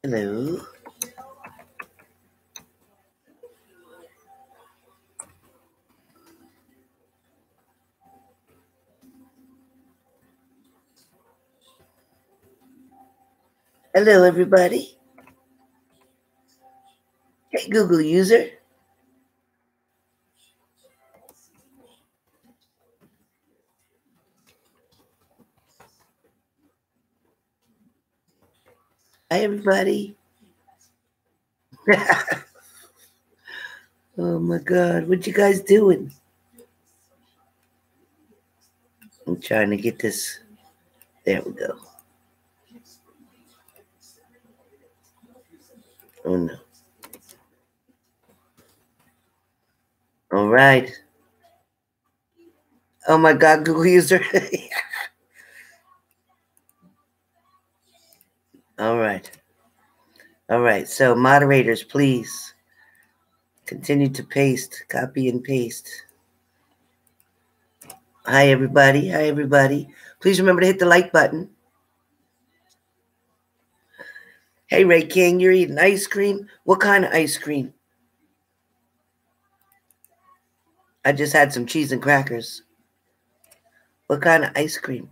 Hello. Hello, everybody. Hey, Google user. Hi, everybody. Oh, my God. What you guys doing? I'm trying to get this. There we go. Oh, no. All right. Oh, my God, Google user. All right. All right. So, moderators, please continue to paste, copy and paste. Hi, everybody. Hi, everybody. Please remember to hit the like button. Hey, Ray King, you're eating ice cream? What kind of ice cream? I just had some cheese and crackers. What kind of ice cream?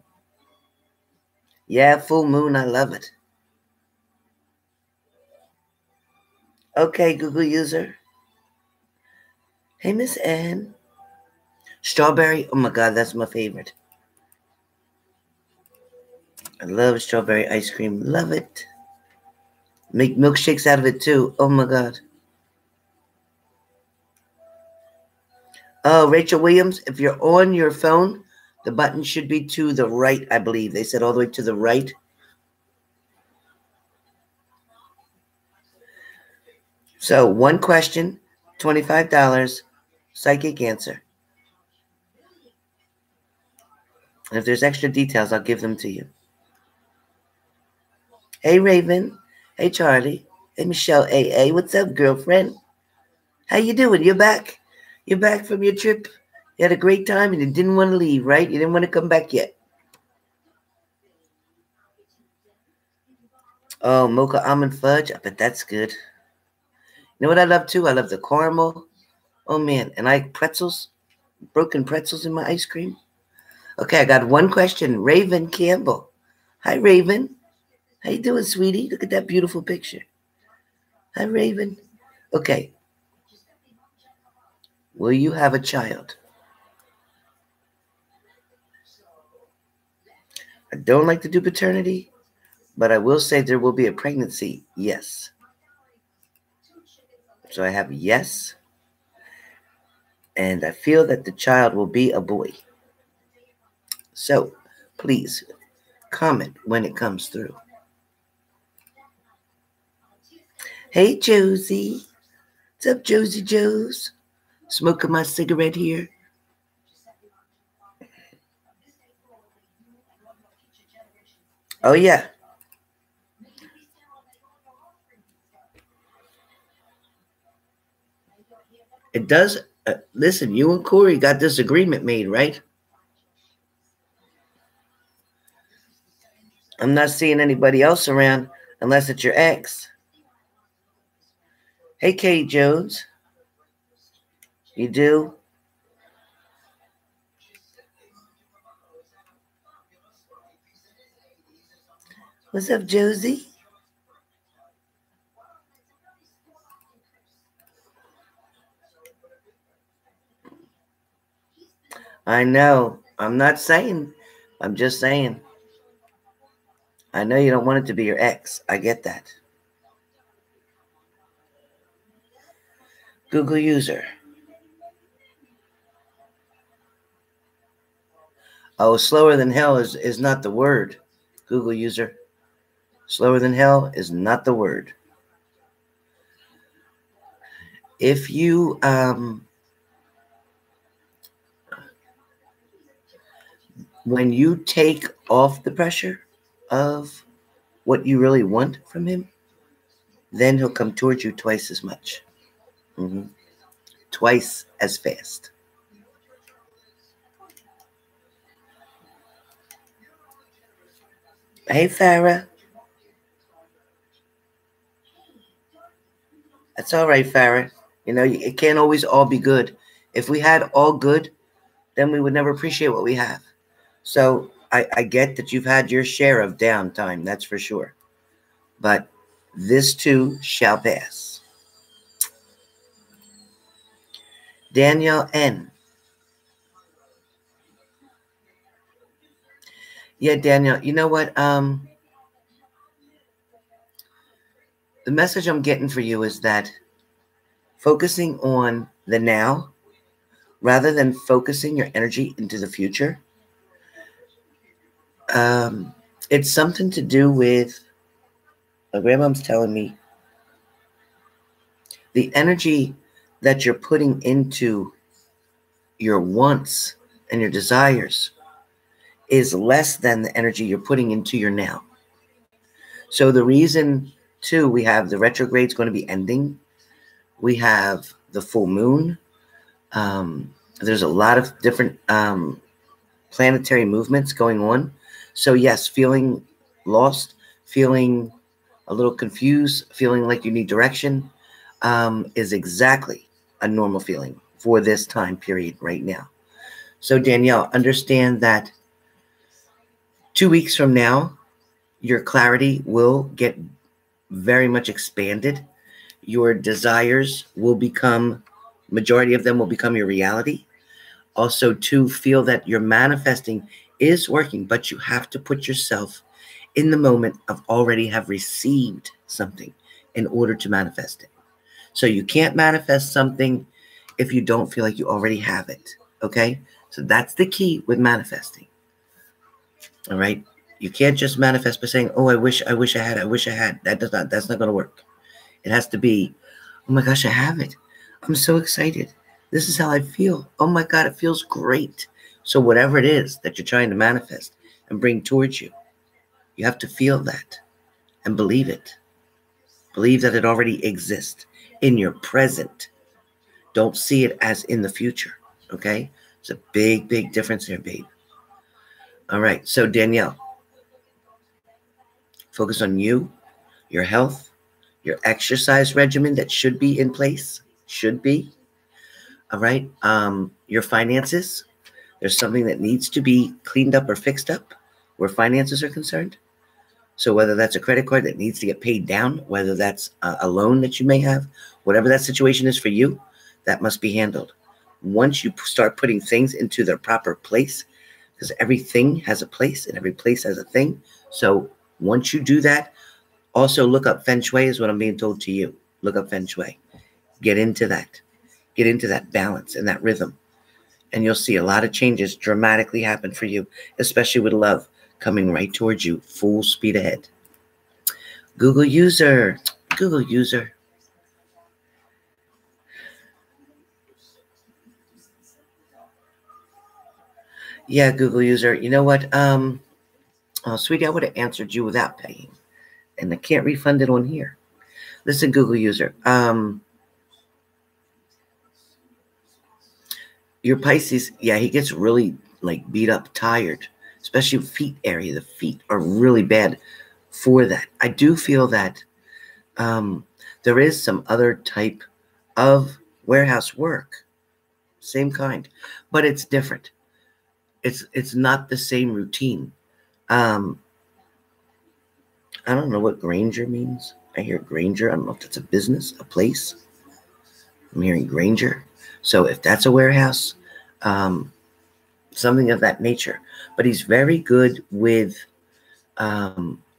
Yeah, full moon. I love it. Okay, Google user. Hey, Miss Ann. Strawberry. Oh, my God, that's my favorite. I love strawberry ice cream. Love it. Make milkshakes out of it, too. Oh, my God. Oh, Rachel Williams, if you're on your phone, the button should be to the right, I believe. They said all the way to the right. So, one question, $25, psychic answer. And if there's extra details, I'll give them to you. Hey, Raven. Hey, Charlie. Hey, Michelle AA. What's up, girlfriend? How you doing? You're back? You're back from your trip? You had a great time and you didn't want to leave, right? You didn't want to come back yet. Oh, mocha almond fudge. I bet that's good. You know what I love, too? I love the caramel. Oh, man. And I like pretzels. Broken pretzels in my ice cream. Okay, I got one question. Raven Campbell. Hi, Raven. How you doing, sweetie? Look at that beautiful picture. Hi, Raven. Okay. Will you have a child? I don't like to do paternity, but I will say there will be a pregnancy. Yes. So I have yes. And I feel that the child will be a boy. So please comment when it comes through. Hey, Josie. What's up, Josie Joes? Smoking my cigarette here. Oh, yeah. It does. Listen, you and Corey got this agreement made, right? I'm not seeing anybody else around unless it's your ex. Hey, Kate Jones. You do? What's up, Josie? I know. I'm not saying. I'm just saying. I know you don't want it to be your ex. I get that. Google user. Oh, slower than hell is not the word. Google user. Slower than hell is not the word. If you when you take off the pressure of what you really want from him, then he'll come towards you twice as much. Twice as fast. Hey, Farah. That's all right, Farrah. You know, it can't always all be good. If we had all good, then we would never appreciate what we have. So I get that you've had your share of downtime, that's for sure. But this too shall pass. Danielle N. Yeah, Danielle, you know what? The message I'm getting for you is that focusing on the now rather than focusing your energy into the future, it's something to do with, my grandmom's telling me, the energy that you're putting into your wants and your desires is less than the energy you're putting into your now. So the reason, too, we have the retrograde's going to be ending. We have the full moon. There's a lot of different planetary movements going on. So yes, feeling lost, feeling a little confused, feeling like you need direction is exactly a normal feeling for this time period right now. So Danielle, understand that 2 weeks from now, your clarity will get very much expanded. Your desires will become, majority of them will become your reality. Also, to feel that your manifesting is working, but you have to put yourself in the moment of already have received something in order to manifest it. So you can't manifest something if you don't feel like you already have it. Okay? So that's the key with manifesting. All right? You can't just manifest by saying, oh, I wish I had. That's not going to work. It has to be, oh my gosh, I have it. I'm so excited. This is how I feel. Oh my God, it feels great. So whatever it is that you're trying to manifest and bring towards you, you have to feel that and believe it. Believe that it already exists in your present. Don't see it as in the future. Okay? It's a big, big difference here, babe. All right. So Danielle, focus on you, your health, your exercise regimen that should be in place. Should be. All right. Your finances. There's something that needs to be cleaned up or fixed up where finances are concerned. So whether that's a credit card that needs to get paid down, whether that's a loan that you may have, whatever that situation is for you, that must be handled. Once you start putting things into their proper place, because everything has a place and every place has a thing. So once you do that, also look up Feng Shui is what I'm being told to you. Look up Feng Shui. Get into that. Get into that balance and that rhythm. And you'll see a lot of changes dramatically happen for you, especially with love coming right towards you, full speed ahead. Google user. Google user. Yeah, Google user. You know what? Oh, sweetie, I would have answered you without paying. And I can't refund it on here. Listen, Google user. Your Pisces, yeah, he gets really like beat up, tired, especially feet area. The feet are really bad for that. I do feel that there is some other type of warehouse work, same kind, but it's different. It's not the same routine. I don't know what Granger means. I hear Granger. I don't know if that's a business, a place. I'm hearing Granger. So if that's a warehouse, something of that nature. But he's very good with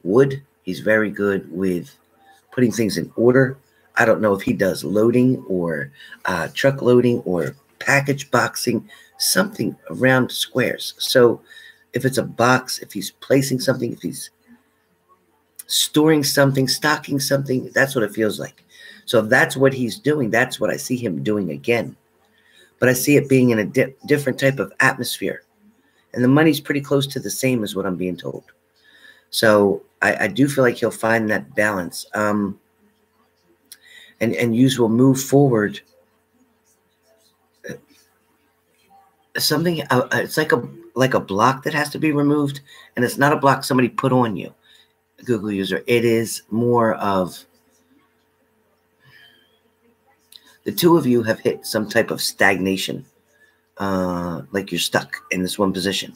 wood. He's very good with putting things in order. I don't know if he does loading or truck loading or package boxing, something around squares. So if it's a box, if he's placing something, if he's storing something, stocking something, that's what it feels like. So if that's what he's doing, that's what I see him doing again. But I see it being in a different type of atmosphere. And the money's pretty close to the same as what I'm being told. So I do feel like he'll find that balance. And you will move forward. Something, it's like a block that has to be removed. And it's not a block somebody put on you, Google user. It is more of, The two of you have hit some type of stagnation, like you're stuck in this one position.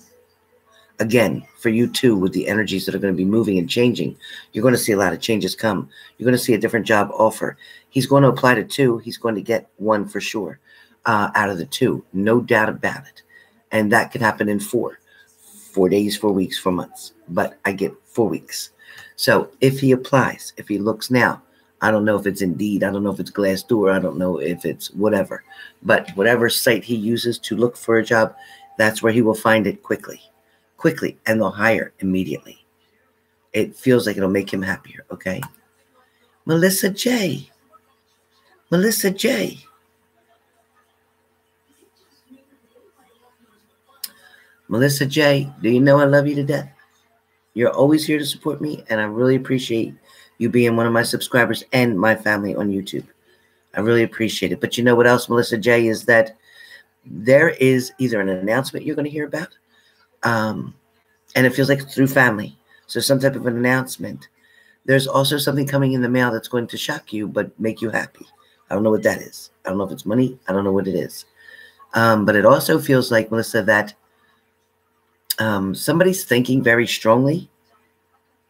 Again, for you too, with the energies that are going to be moving and changing, you're going to see a lot of changes come. You're going to see a different job offer. He's going to apply to two. He's going to get one for sure out of the two. No doubt about it. And that could happen in 4 days, 4 weeks, 4 months. But I get 4 weeks. So if he applies, if he looks now, I don't know if it's Indeed. I don't know if it's Glassdoor. I don't know if it's whatever. But whatever site he uses to look for a job, that's where he will find it quickly. And they'll hire immediately. It feels like it'll make him happier, okay? Melissa J. Melissa J. Melissa J, do you know I love you to death? You're always here to support me, and I really appreciate you being one of my subscribers and my family on YouTube. I really appreciate it. But you know what else, Melissa J, is that there is either an announcement you're going to hear about, and it feels like it's through family. So some type of an announcement. There's also something coming in the mail that's going to shock you but make you happy. I don't know what that is. I don't know if it's money. I don't know what it is. But it also feels like, Melissa, that somebody's thinking very strongly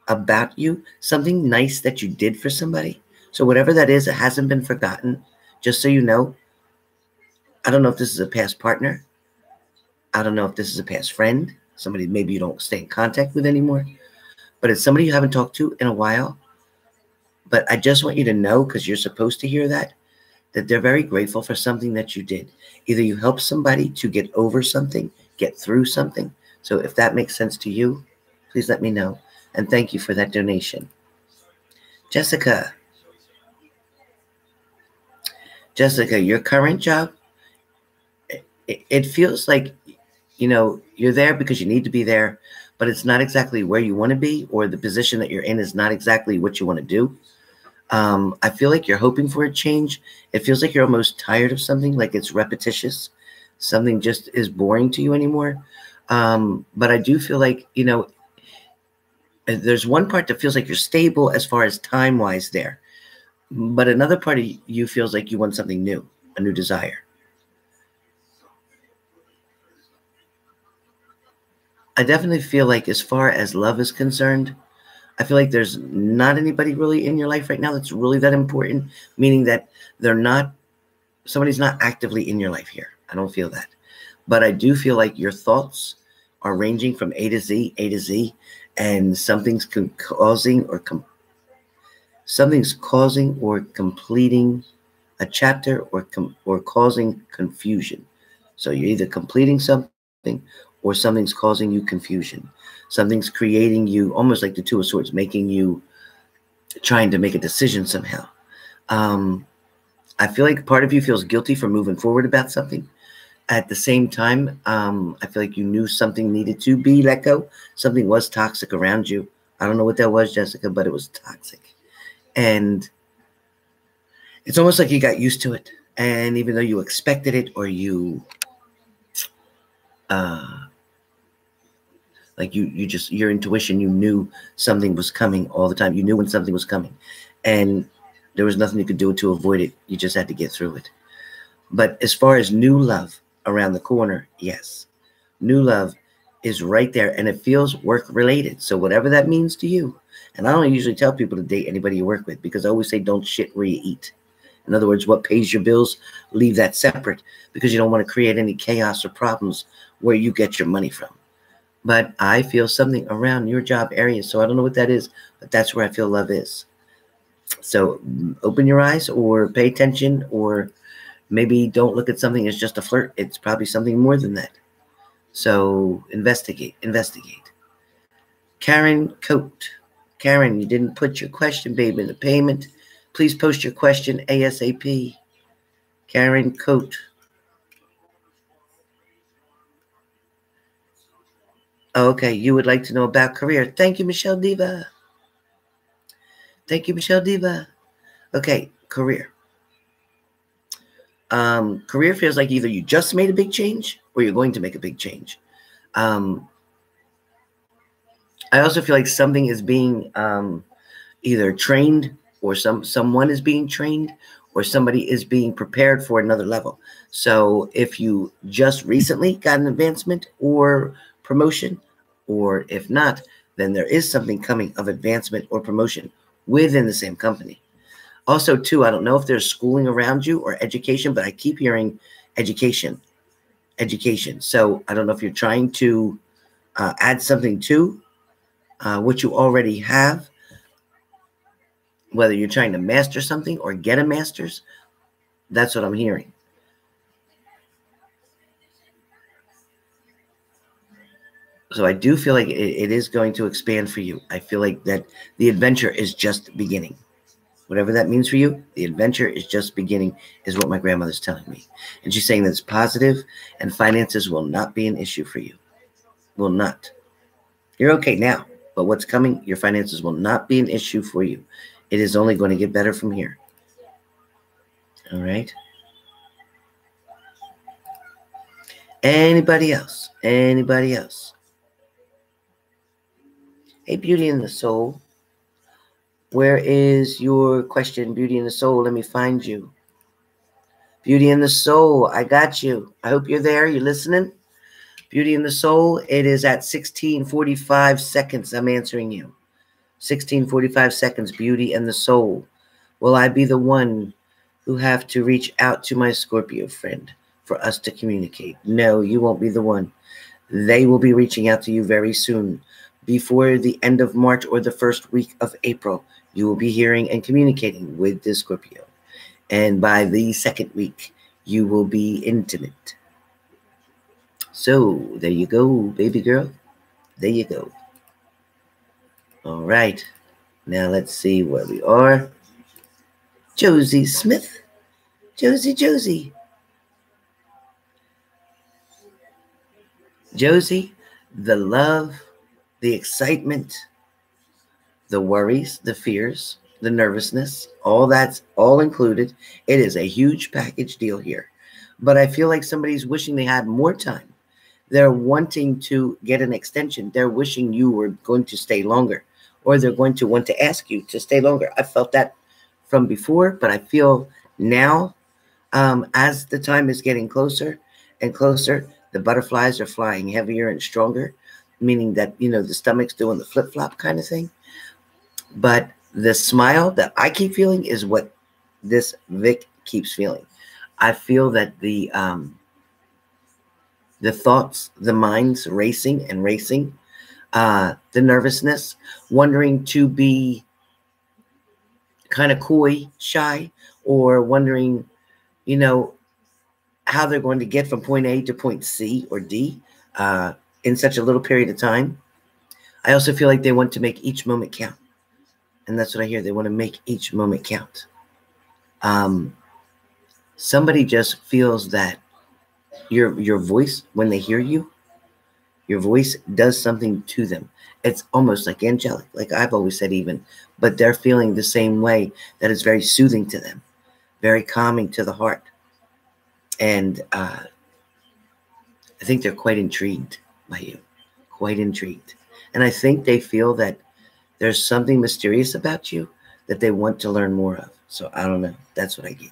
about you. Something nice that you did for somebody. So whatever that is, it hasn't been forgotten. Just so you know, I don't know if this is a past partner. I don't know if this is a past friend. Somebody maybe you don't stay in contact with anymore. But it's somebody you haven't talked to in a while. But I just want you to know, because you're supposed to hear that they're very grateful for something that you did. Either you helped somebody to get over something, get through something. So if that makes sense to you, please let me know. And thank you for that donation. Jessica. Jessica, your current job, it feels like, you know, you're there because you need to be there, but it's not exactly where you want to be, or the position that you're in is not exactly what you want to do. I feel like you're hoping for a change. It feels like you're almost tired of something, like it's repetitious. Something just is boring to you anymore. But I do feel like, you know, there's one part that feels like you're stable as far as time-wise there. But another part of you feels like you want something new, a new desire. I definitely feel like as far as love is concerned, I feel like there's not anybody really in your life right now that's really that important, meaning that somebody's not actively in your life here. I don't feel that. But I do feel like your thoughts are ranging from A to Z, and something's causing or completing a chapter or causing confusion. So you're either completing something or something's causing you confusion. Something's creating you, almost like the Two of Swords, making you trying to make a decision somehow. I feel like part of you feels guilty for moving forward about something. At the same time, I feel like you knew something needed to be let go. Something was toxic around you. I don't know what that was, Jessica, but it was toxic. And it's almost like you got used to it. And even though you expected it, or you, like your intuition, you knew something was coming all the time. You knew when something was coming. And there was nothing you could do to avoid it. You just had to get through it. But as far as new love around the corner, yes. New love is right there, and it feels work-related. So whatever that means to you. And I don't usually tell people to date anybody you work with, because I always say don't shit where you eat. In other words, what pays your bills, leave that separate, because you don't want to create any chaos or problems where you get your money from. But I feel something around your job area, so I don't know what that is, but that's where I feel love is. So open your eyes, or pay attention, or maybe don't look at something as just a flirt. It's probably something more than that. So investigate. Karen Coate. Karen, you didn't put your question, babe, in the payment. Please post your question ASAP. Karen Coate. Okay, you would like to know about career. Thank you, Michelle Diva. Thank you, Michelle Diva. Okay, career. Career feels like either you just made a big change or you're going to make a big change. I also feel like something is being either trained, or someone is being trained, or somebody is being prepared for another level. So if you just recently got an advancement or promotion, or if not, then there is something coming of advancement or promotion within the same company. Also, too, I don't know if there's schooling around you or education, but I keep hearing education. So I don't know if you're trying to add something to what you already have, whether you're trying to master something or get a master's. That's what I'm hearing. So I do feel like it is going to expand for you. I feel like that the adventure is just beginning. Whatever that means for you, the adventure is just beginning, is what my grandmother's telling me. And she's saying that it's positive and finances will not be an issue for you. Will not. You're okay now, but what's coming, your finances will not be an issue for you. It is only going to get better from here. All right. Anybody else? Anybody else? Hey, Beauty in the Soul. Where is your question, Beauty in the Soul? Let me find you. Beauty in the Soul, I got you. I hope you're there. You listening? Beauty in the Soul, it is at 16:45 seconds. I'm answering you. 16:45 seconds, Beauty and the Soul. Will I be the one who have to reach out to my Scorpio friend for us to communicate? No, you won't be the one. They will be reaching out to you very soon. Before the end of March or the first week of April, you will be hearing and communicating with the Scorpio. And by the second week, you will be intimate. So there you go, baby girl. There you go. All right. Now let's see where we are. Josie Smith. Josie. Josie, the love, the excitement, the worries, the fears, the nervousness, all that's all included. It is a huge package deal here. But I feel like somebody's wishing they had more time. They're wanting to get an extension. They're wishing you were going to stay longer, or they're going to want to ask you to stay longer. I felt that from before, but I feel now, as the time is getting closer and closer, the butterflies are flying heavier and stronger, meaning that, you know, the stomach's doing the flip-flop kind of thing. But the smile that I keep feeling is what this Vic keeps feeling. I feel that the thoughts, the minds racing, the nervousness, wondering to be kind of coy, shy, or wondering, you know, how they're going to get from point A to point C or D in such a little period of time. I also feel like they want to make each moment count. And that's what I hear. They want to make each moment count. Somebody just feels that your voice, when they hear you, your voice does something to them. It's almost like angelic, like I've always said even, but they're feeling the same way, that it's very soothing to them, very calming to the heart. And I think they're quite intrigued by you, quite intrigued. And I think they feel that there's something mysterious about you that they want to learn more of. So I don't know. That's what I get.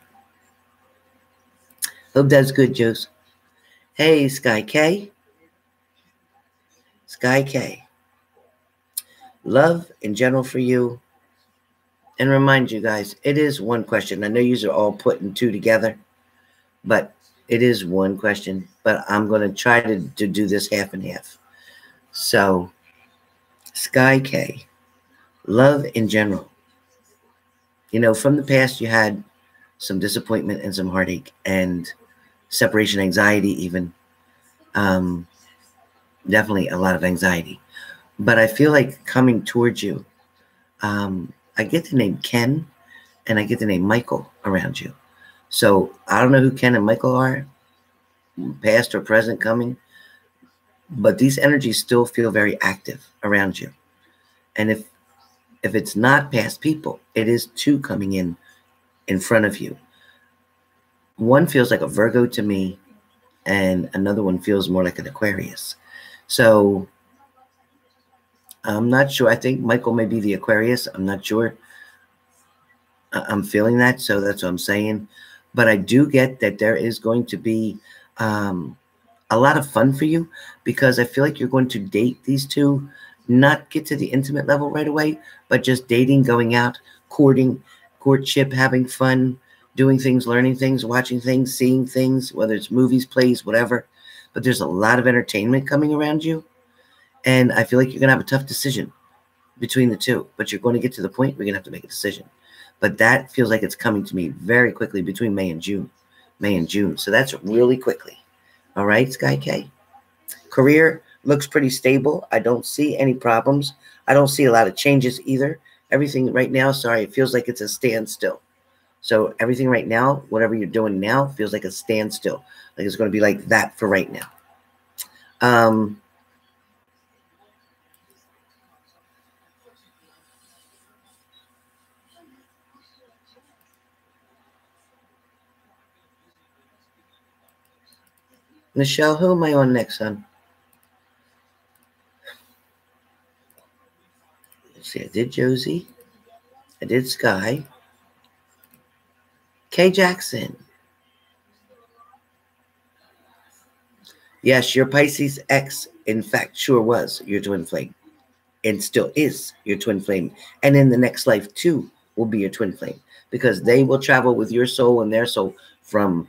Hope that's good, Juice. Hey, Sky K. Sky K. Love in general for you. And remind you guys, it is one question. I know you are all putting two together, but it is one question. But I'm going to try to do this half and half. So, Sky K. Love in general. You know, from the past, you had some disappointment and some heartache and separation anxiety even. Definitely a lot of anxiety. But I feel like coming towards you, I get the name Ken and I get the name Michael around you. So I don't know who Ken and Michael are, past or present, coming, but these energies still feel very active around you. And if it's not past people, it is two coming in front of you. One feels like a Virgo to me, and another one feels more like an Aquarius. So I'm not sure. I think Michael may be the Aquarius. I'm not sure. I'm feeling that, so that's what I'm saying. But I do get that there is going to be a lot of fun for you, because I feel like you're going to date these two, not get to the intimate level right away, but just dating, going out, courting, courtship, having fun, doing things, learning things, watching things, seeing things, whether it's movies, plays, whatever. But there's a lot of entertainment coming around you, and I feel like you're going to have a tough decision between the two, but you're going to get to the point where you're going to have to make a decision. But that feels like it's coming to me very quickly between May and June. May and June. So that's really quickly. All right, Sky K. Career looks pretty stable. I don't see any problems. I don't see a lot of changes either. Everything right now, sorry, it feels like it's a standstill. So everything right now, whatever you're doing now, feels like a standstill. Like it's going to be like that for right now. Michelle, who am I on next, hon? Let's see, I did Josie. I did Sky. K. Jackson. Yes, your Pisces X, in fact, sure was your twin flame. And still is your twin flame. And in the next life, too, will be your twin flame. Because they will travel with your soul and their soul from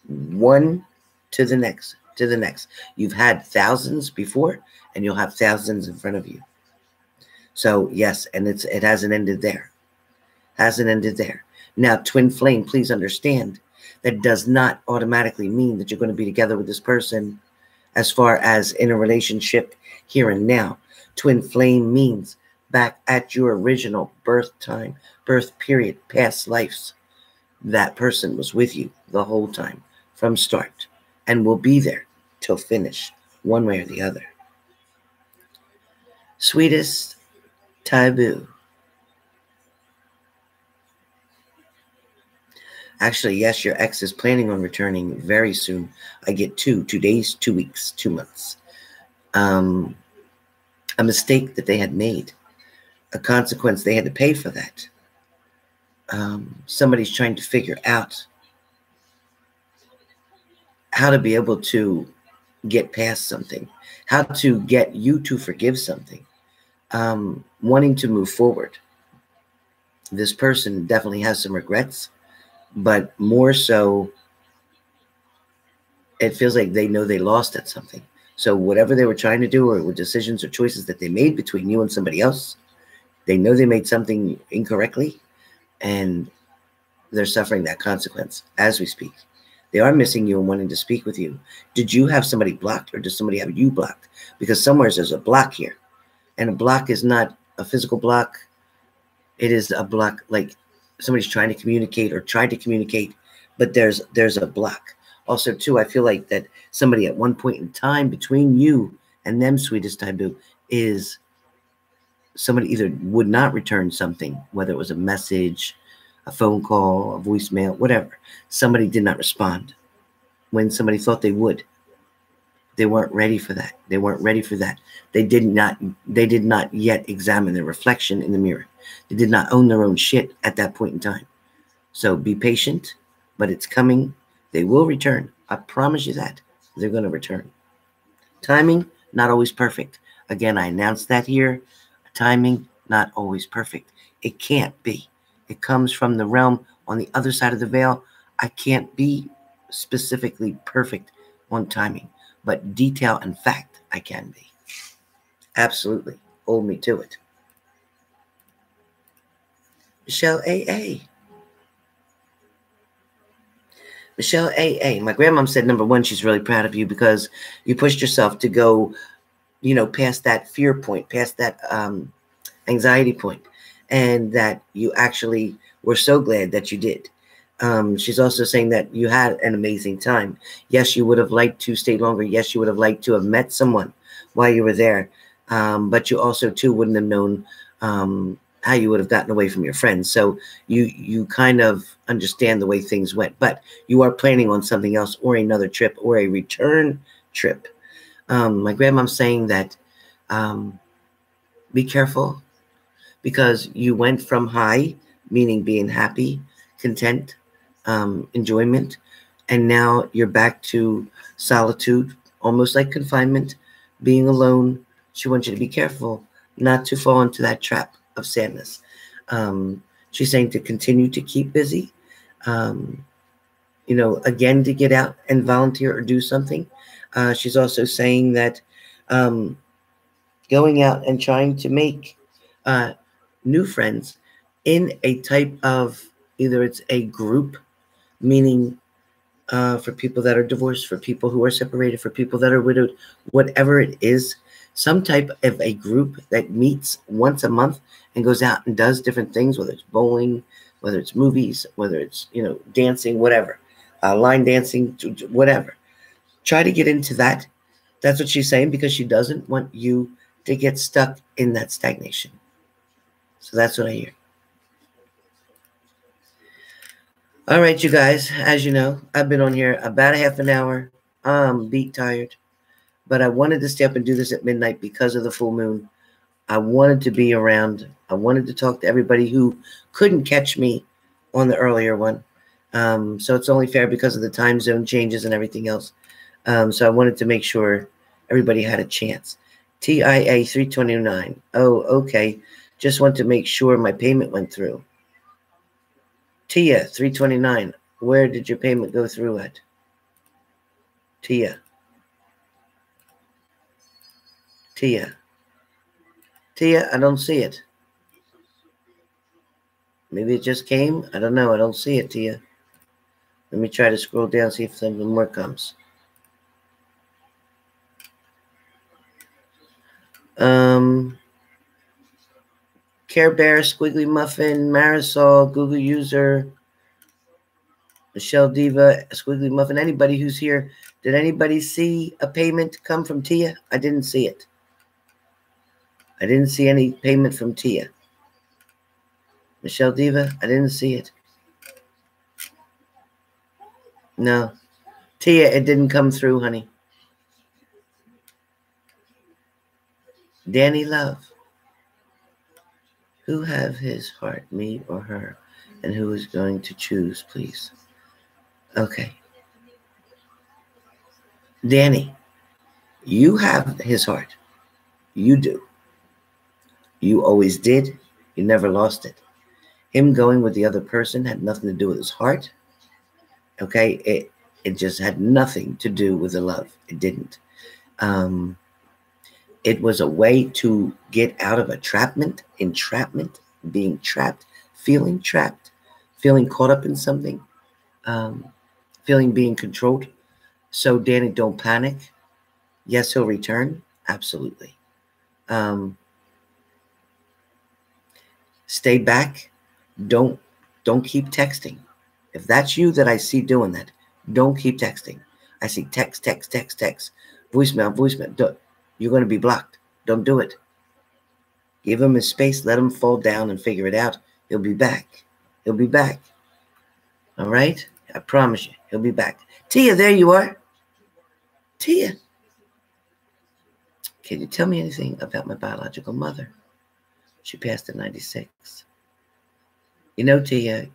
one to the next, to the next. You've had thousands before, and you'll have thousands in front of you. So, yes, and it hasn't ended there. Hasn't ended there. Now, twin flame, please understand, that does not automatically mean that you're going to be together with this person as far as in a relationship here and now. Twin flame means back at your original birth time, birth period, past lives. That person was with you the whole time from start and will be there till finish, one way or the other. Sweetest taboo. Actually, yes, your ex is planning on returning very soon. I get 2 days, 2 weeks, 2 months. A mistake that they had made, a consequence they had to pay for that. Somebody's trying to figure out how to be able to get past something, how to get you to forgive something, wanting to move forward. This person definitely has some regrets, but more so, it feels like they know they lost at something. So whatever they were trying to do, or decisions or choices that they made between you and somebody else, they know they made something incorrectly, and they're suffering that consequence as we speak. They are missing you and wanting to speak with you. Did you have somebody blocked, or does somebody have you blocked? Because somewhere there's a block here. And a block is not a physical block. It is a block like somebody's trying to communicate or tried to communicate, but there's a block. Also, too, I feel like that somebody at one point in time between you and them, sweetest taboo, is somebody either would not return something, whether it was a message, a phone call, a voicemail, whatever. Somebody did not respond when somebody thought they would. They weren't ready for that. They weren't ready for that. They did not yet examine their reflection in the mirror. They did not own their own shit at that point in time. So be patient, but it's coming. They will return. I promise you that. They're going to return. Timing, not always perfect. Again, I announced that here. Timing, not always perfect. It can't be. It comes from the realm on the other side of the veil. I can't be specifically perfect on timing, but detail and fact, I can be. Absolutely. Hold me to it. Michelle A.A. Michelle A.A. My grandmom said, number one, she's really proud of you because you pushed yourself to go, past that fear point, past that anxiety point, and that you actually were so glad that you did. She's also saying that you had an amazing time. Yes, you would have liked to stay longer. Yes, you would have liked to have met someone while you were there. But you also, too, wouldn't have known how you would have gotten away from your friends. So you kind of understand the way things went. But you are planning on something else, or another trip, or a return trip. My grandma's saying that be careful, because you went from high meaning being happy, content, enjoyment. And now you're back to solitude, almost like confinement, being alone. She wants you to be careful not to fall into that trap of sadness. She's saying to continue to keep busy, again, to get out and volunteer or do something. She's also saying that going out and trying to make new friends in a type of, either it's a group, meaning for people that are divorced, for people who are separated, for people that are widowed, whatever it is, some type of a group that meets once a month and goes out and does different things, whether it's bowling, whether it's movies, whether it's, dancing, whatever, line dancing, whatever. Try to get into that. That's what she's saying, because she doesn't want you to get stuck in that stagnation. So that's what I hear. All right, you guys, as you know, I've been on here about a half an hour. I'm beat tired, but I wanted to stay up and do this at midnight because of the full moon. I wanted to be around. I wanted to talk to everybody who couldn't catch me on the earlier one. So it's only fair because of the time zone changes and everything else. So I wanted to make sure everybody had a chance. TIA 329. Oh, okay. Just want to make sure my payment went through. Tia 329. Where did your payment go through at? Tia. Tia, I don't see it. Maybe it just came. I don't know. I don't see it, Tia. Let me try to scroll down, see if something more comes. Care Bear, Squiggly Muffin, Marisol, Google User, Michelle Diva, Squiggly Muffin. Anybody who's here, did anybody see a payment come from Tia? I didn't see it. I didn't see any payment from Tia. Michelle Diva, I didn't see it. No. Tia, it didn't come through, honey. Danny Love. Who have his heart, me or her? And who is going to choose, please? Okay. Danny, you have his heart. You do. You always did. You never lost it. Him going with the other person had nothing to do with his heart. Okay? It just had nothing to do with the love. It didn't. It was a way to get out of entrapment, being trapped, feeling caught up in something, feeling being controlled. So, Danny, don't panic. Yes, he'll return. Absolutely. Stay back. Don't keep texting. If that's you that I see doing that, don't keep texting. I see text, voicemail. You're going to be blocked. Don't do it. Give him his space. Let him fall down and figure it out. He'll be back. He'll be back. All right? I promise you. He'll be back. Tia, there you are. Tia. Can you tell me anything about my biological mother? She passed at 96. You know, Tia,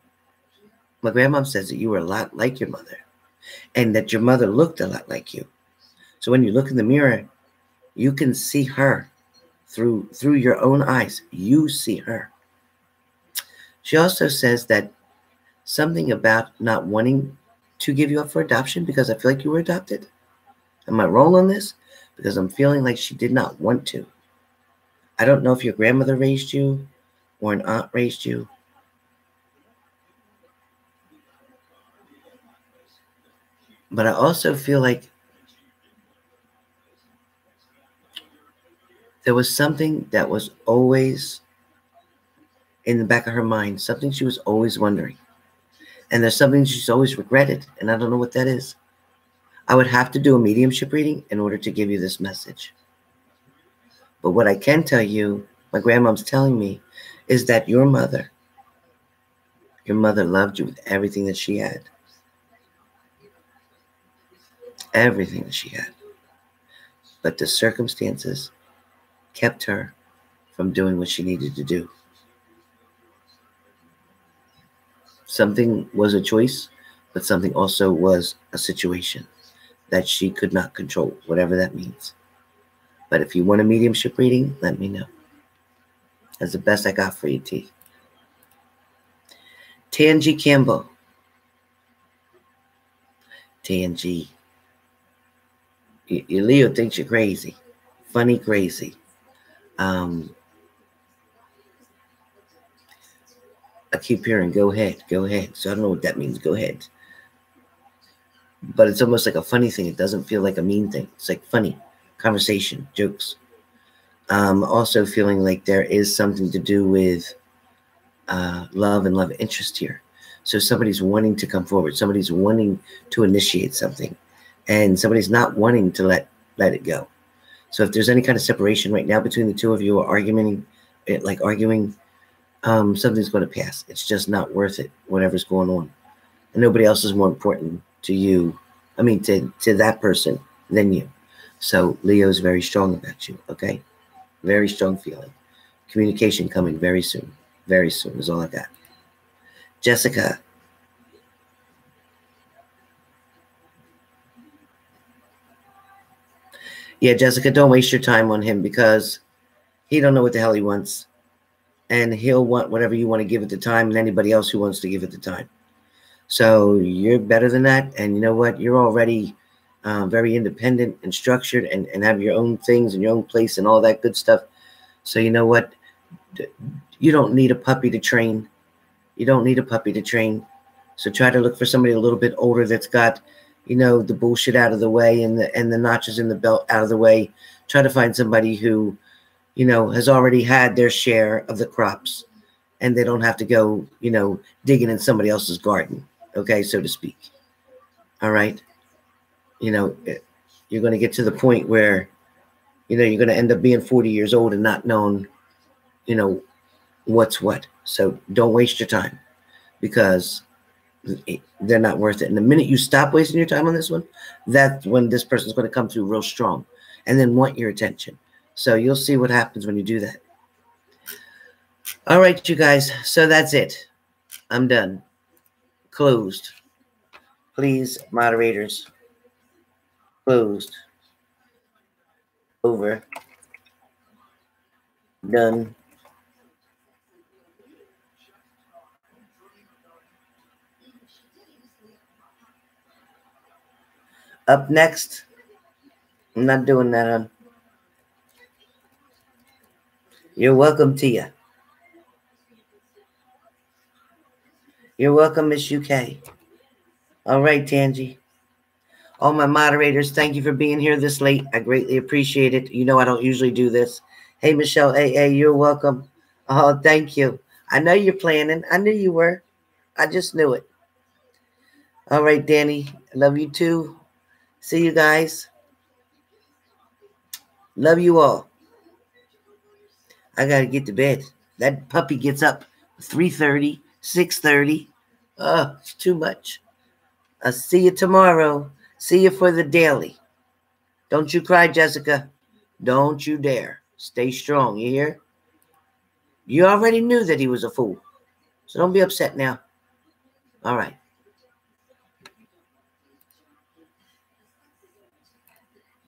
my grandmom says that you were a lot like your mother and that your mother looked a lot like you. So when you look in the mirror, you can see her through your own eyes. You see her. She also says that something about not wanting to give you up for adoption because I feel like you were adopted. Am I wrong on this? Because I'm feeling like she did not want to. I don't know if your grandmother raised you or an aunt raised you. But I also feel like there was something that was always in the back of her mind, something she was always wondering. And there's something she's always regretted, and I don't know what that is. I would have to do a mediumship reading in order to give you this message. But what I can tell you, my grandmom's telling me, is that your mother loved you with everything that she had. Everything that she had. But the circumstances kept her from doing what she needed to do. Something was a choice, but something also was a situation that she could not control, whatever that means. But if you want a mediumship reading, let me know. That's the best I got for you, T. Tangi Campbell. Tangi. Your Leo thinks you're crazy. Funny crazy. I keep hearing, go ahead, go ahead. So I don't know what that means, go ahead. But it's almost like a funny thing. It doesn't feel like a mean thing. It's like funny, conversation, jokes. Also feeling like there is something to do with love and love interest here. So somebody's wanting to come forward. Somebody's wanting to initiate something. And somebody's not wanting to let it go. So if there's any kind of separation right now between the two of you, or arguing, something's going to pass. It's just not worth it, whatever's going on. And nobody else is more important to you, to that person than you. So Leo's very strong about you, okay? Very strong feeling. Communication coming very soon. Very soon is all I got. Jessica. Yeah, Jessica, don't waste your time on him, because he don't know what the hell he wants. And he'll want whatever you want to give at the time, and anybody else who wants to give at the time. So you're better than that. And you know what? You're already very independent and structured, and have your own things and your own place and all that good stuff. So you know what? You don't need a puppy to train. You don't need a puppy to train. So try to look for somebody a little bit older that's got, the bullshit out of the way, and the notches in the belt out of the way. Try to find somebody who, has already had their share of the crops, and they don't have to go, digging in somebody else's garden, okay, so to speak. All right. You're going to get to the point where, you're going to end up being 40 years old and not knowing, what's what. So don't waste your time, because they're not worth it. And the minute you stop wasting your time on this one, that's when this person's going to come through real strong and then want your attention. So you'll see what happens when you do that. All right, you guys. So that's it. I'm done. Closed. Please, moderators. Closed. Over. Done. Up next. I'm not doing that, hon. You're welcome, Tia. You're welcome, Miss UK. All right, Tangi. All my moderators, thank you for being here this late. I greatly appreciate it. I don't usually do this. Hey, Michelle AA, you're welcome. Oh, thank you. I know you're planning. I knew you were. I just knew it. All right, Danny. I love you too. See you guys. Love you all. I got to get to bed. That puppy gets up 3:30, 6:30. Oh, it's too much. I'll see you tomorrow. See you for the daily. Don't you cry, Jessica. Don't you dare. Stay strong, you hear? You already knew that he was a fool. So don't be upset now. All right.